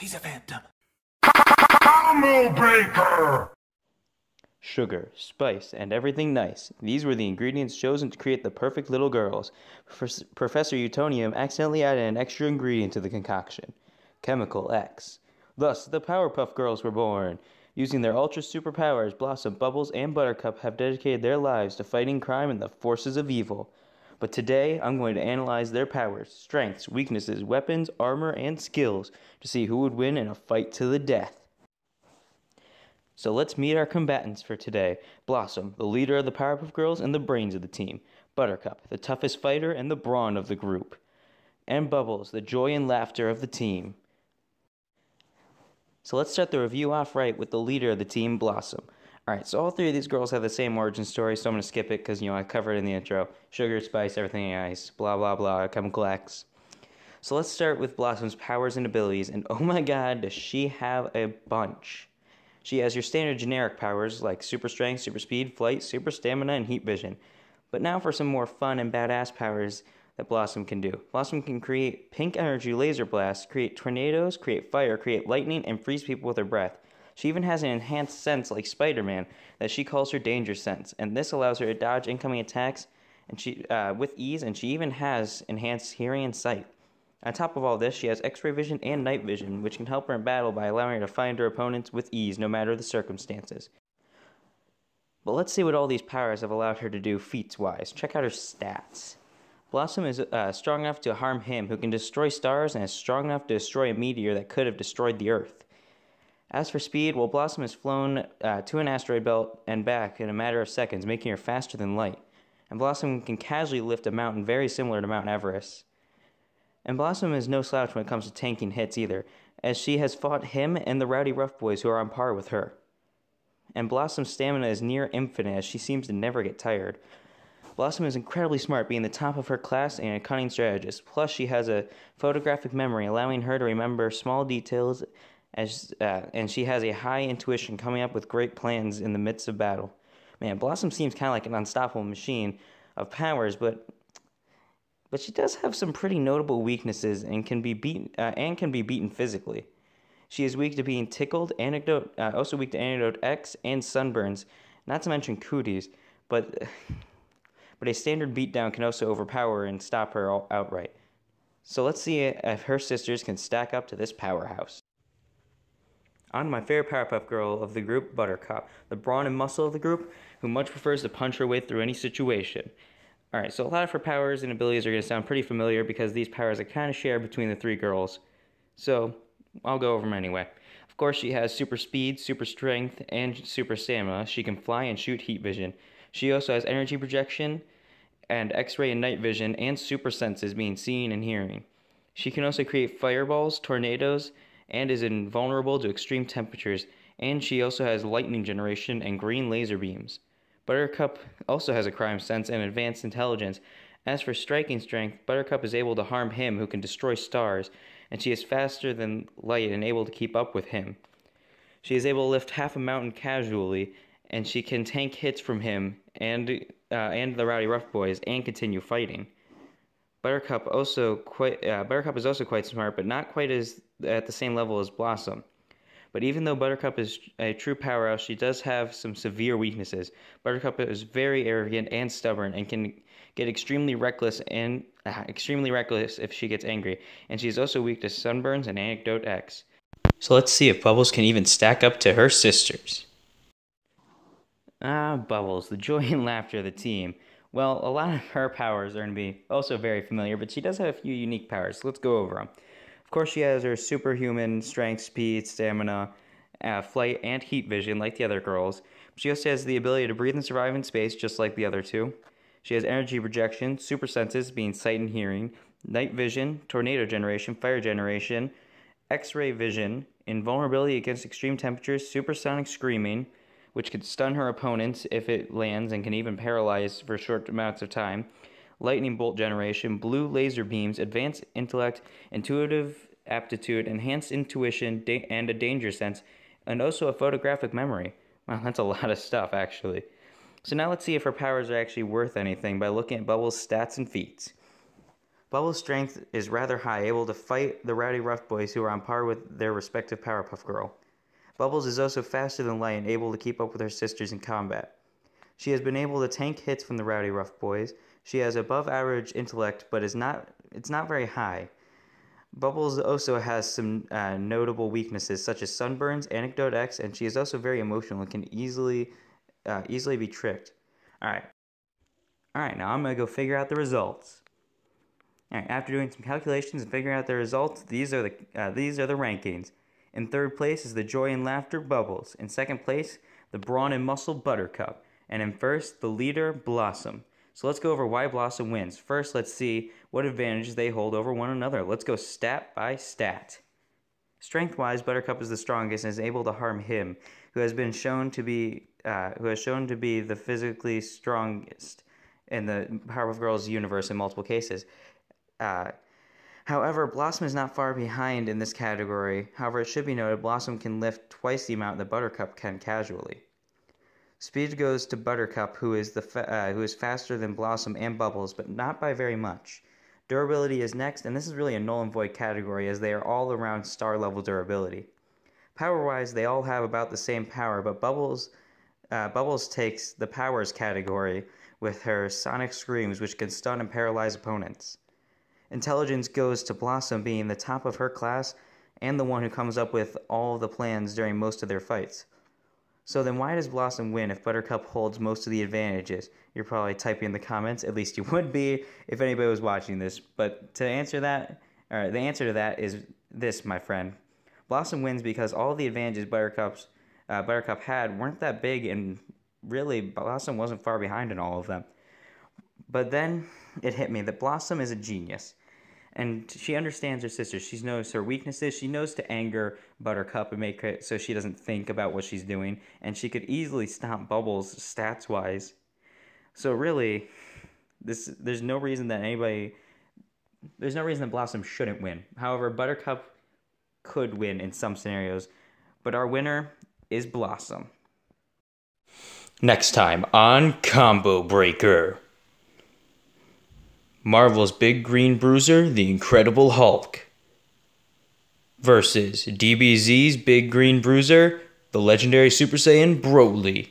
He's a phantom. Combo Breaker! Sugar, spice, and everything nice. These were the ingredients chosen to create the perfect little girls. Professor Utonium accidentally added an extra ingredient to the concoction. Chemical X. Thus, the Powerpuff Girls were born. Using their ultra superpowers, Blossom, Bubbles, and Buttercup have dedicated their lives to fighting crime and the forces of evil. But today, I'm going to analyze their powers, strengths, weaknesses, weapons, armor, and skills to see who would win in a fight to the death. So let's meet our combatants for today. Blossom, the leader of the Powerpuff Girls and the brains of the team. Buttercup, the toughest fighter and the brawn of the group. And Bubbles, the joy and laughter of the team. So let's start the review off right with the leader of the team, Blossom. Alright, so all three of these girls have the same origin story, so I'm going to skip it because, I covered it in the intro. Sugar, spice, everything nice, blah blah blah, chemical X. So let's start with Blossom's powers and abilities, and oh my god, does she have a bunch. She has your standard generic powers like super strength, super speed, flight, super stamina, and heat vision. But now for some more fun and badass powers that Blossom can do. Blossom can create pink energy laser blasts, create tornadoes, create fire, create lightning, and freeze people with her breath. She even has an enhanced sense like Spider-Man that she calls her danger sense, and this allows her to dodge incoming attacks and with ease, and she even has enhanced hearing and sight. On top of all this, she has X-ray vision and night vision, which can help her in battle by allowing her to find her opponents with ease, no matter the circumstances. But let's see what all these powers have allowed her to do feats-wise. Check out her stats. Blossom is strong enough to harm him, who can destroy stars, and is strong enough to destroy a meteor that could have destroyed the Earth. As for speed, well, Blossom has flown to an asteroid belt and back in a matter of seconds, making her faster than light. And Blossom can casually lift a mountain very similar to Mount Everest. And Blossom is no slouch when it comes to tanking hits either, as she has fought him and the rowdy rough boys who are on par with her. And Blossom's stamina is near infinite, as she seems to never get tired. Blossom is incredibly smart, being the top of her class and a cunning strategist. Plus, she has a photographic memory, allowing her to remember small details, and she has a high intuition, coming up with great plans in the midst of battle. Man, Blossom seems kind of like an unstoppable machine of powers, but she does have some pretty notable weaknesses and can be beaten physically. She is weak to being tickled, also weak to Antidote X and sunburns, not to mention cooties, but a standard beatdown can also overpower her and stop her outright. So let's see if her sisters can stack up to this powerhouse. On to my favorite Powerpuff Girl of the group, Buttercup, the brawn and muscle of the group, who much prefers to punch her way through any situation. Alright, so a lot of her powers and abilities are going to sound pretty familiar because these powers are kind of shared between the three girls. So, I'll go over them anyway. Of course, she has super speed, super strength, and super stamina. She can fly and shoot heat vision. She also has energy projection, and X-ray and night vision, and super senses, being seeing and hearing. She can also create fireballs, tornadoes, and is invulnerable to extreme temperatures, and she also has lightning generation and green laser beams. Buttercup also has a crime sense and advanced intelligence. As for striking strength, Buttercup is able to harm him who can destroy stars, and she is faster than light and able to keep up with him. She is able to lift half a mountain casually, and she can tank hits from him and the rowdy rough boys and continue fighting. Buttercup is also quite smart, but not quite at the same level as Blossom. But even though Buttercup is a true powerhouse, she does have some severe weaknesses. Buttercup is very arrogant and stubborn and can get extremely reckless if she gets angry. And she is also weak to sunburns and Antidote X. So let's see if Bubbles can even stack up to her sisters. Bubbles, the joy and laughter of the team. Well, a lot of her powers are going to be also very familiar, but she does have a few unique powers, so let's go over them. Of course, she has her superhuman strength, speed, stamina, flight, and heat vision like the other girls. She also has the ability to breathe and survive in space just like the other two. She has energy projection, super senses being sight and hearing, night vision, tornado generation, fire generation, X-ray vision, invulnerability against extreme temperatures, supersonic screaming, which can stun her opponents if it lands and can even paralyze for short amounts of time, lightning bolt generation, blue laser beams, advanced intellect, intuitive aptitude, enhanced intuition, and a danger sense, and also a photographic memory. Wow, that's a lot of stuff, actually. So now let's see if her powers are actually worth anything by looking at Bubbles' stats and feats. Bubbles' strength is rather high, able to fight the rowdy rough boys who are on par with their respective Powerpuff Girl. Bubbles is also faster than light and able to keep up with her sisters in combat. She has been able to tank hits from the rowdy rough boys. She has above average intellect, but it's not very high. Bubbles also has some notable weaknesses such as sunburns, Anecdote X, and she is also very emotional and can easily be tricked. Alright, now I'm going to go figure out the results. Alright, after doing some calculations and figuring out the results, these are the rankings. In third place is the Joy and Laughter Bubbles. In second place, the Brawn and Muscle Buttercup. And in first, the leader Blossom. So let's go over why Blossom wins. First, let's see what advantages they hold over one another. Let's go stat by stat. Strength-wise, Buttercup is the strongest and is able to harm him, who has shown to be the physically strongest in the Powerpuff Girls universe in multiple cases. However, Blossom is not far behind in this category. However, it should be noted Blossom can lift twice the amount that Buttercup can casually. Speed goes to Buttercup, who is faster than Blossom and Bubbles, but not by very much. Durability is next, and this is really a null and void category as they are all around star level durability. Power-wise, they all have about the same power, but Bubbles takes the powers category with her sonic screams, which can stun and paralyze opponents. Intelligence goes to Blossom, being the top of her class and the one who comes up with all the plans during most of their fights. So then why does Blossom win if Buttercup holds most of the advantages? You're probably typing in the comments, at least you would be if anybody was watching this. But the answer to that is this, my friend. Blossom wins because all the advantages Buttercup had weren't that big, and really Blossom wasn't far behind in all of them. But then it hit me that Blossom is a genius. And she understands her sister. She knows her weaknesses. She knows to anger Buttercup and make it so she doesn't think about what she's doing. And she could easily stop Bubbles stats-wise. So really, there's no reason that Blossom shouldn't win. However, Buttercup could win in some scenarios. But our winner is Blossom. Next time on Combo Breaker. Marvel's Big Green Bruiser, the Incredible Hulk, versus DBZ's Big Green Bruiser, the legendary Super Saiyan Broly.